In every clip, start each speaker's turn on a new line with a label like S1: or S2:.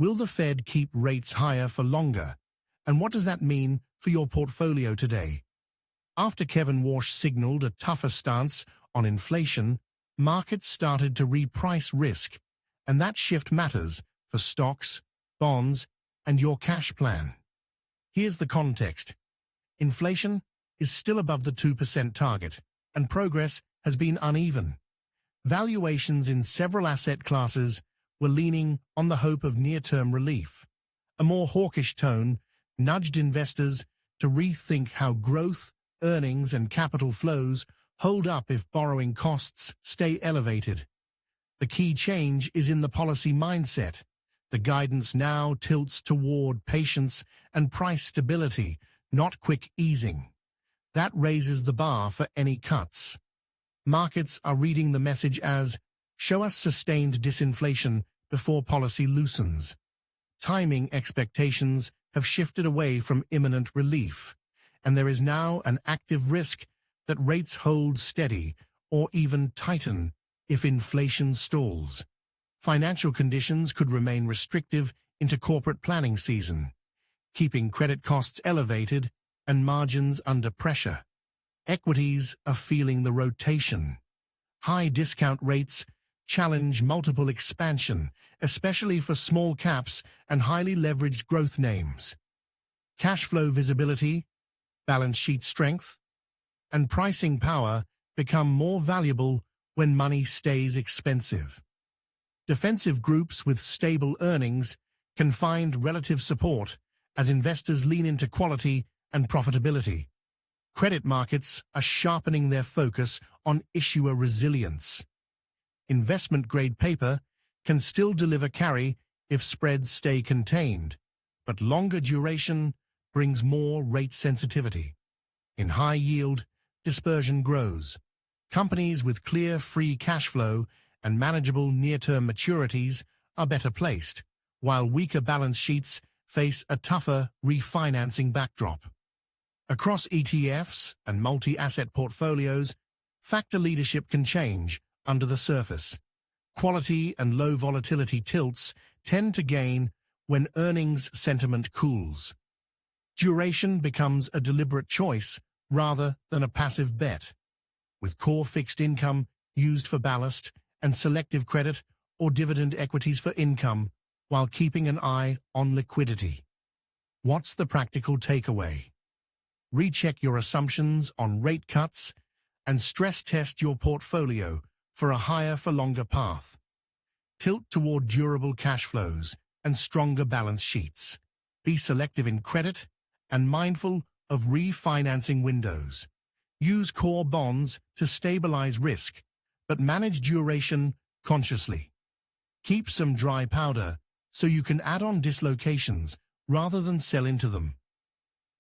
S1: Will the Fed keep rates higher for longer? And what does that mean for your portfolio today? After Kevin Warsh signaled a tougher stance on inflation, markets started to reprice risk, and that shift matters for stocks, bonds, and your cash plan. Here's the context. Inflation is still above the 2% target, and progress has been uneven. Valuations in several asset classes were leaning on the hope of near-term relief. A more hawkish tone nudged investors to rethink how growth, earnings, and capital flows hold up if borrowing costs stay elevated. The key change is in the policy mindset. The guidance now tilts toward patience and price stability, not quick easing. That raises the bar for any cuts. Markets are reading the message as, show us sustained disinflation before policy loosens. Timing expectations have shifted away from imminent relief, and there is now an active risk that rates hold steady or even tighten if inflation stalls. Financial conditions could remain restrictive into corporate planning season, keeping credit costs elevated and margins under pressure. Equities are feeling the rotation. High discount rates challenge multiple expansion, especially for small caps and highly leveraged growth names. Cash flow visibility, balance sheet strength, and pricing power become more valuable when money stays expensive. Defensive groups with stable earnings can find relative support as investors lean into quality and profitability. Credit markets are sharpening their focus on issuer resilience. Investment-grade paper can still deliver carry if spreads stay contained, but longer duration brings more rate sensitivity. In high yield, dispersion grows. Companies with clear free cash flow and manageable near-term maturities are better placed, while weaker balance sheets face a tougher refinancing backdrop. Across ETFs and multi-asset portfolios, factor leadership can change under the surface. Quality and low volatility tilts tend to gain when earnings sentiment cools. Duration becomes a deliberate choice rather than a passive bet, with core fixed income used for ballast and selective credit or dividend equities for income, while keeping an eye on liquidity. What's the practical takeaway? Recheck your assumptions on rate cuts and stress test your portfolio for a higher-for-longer path. Tilt toward durable cash flows and stronger balance sheets. Be selective in credit and mindful of refinancing windows. Use core bonds to stabilize risk, but manage duration consciously. Keep some dry powder so you can add on dislocations rather than sell into them.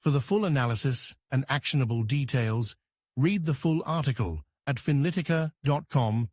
S1: For the full analysis and actionable details, read the full article at finlitica.com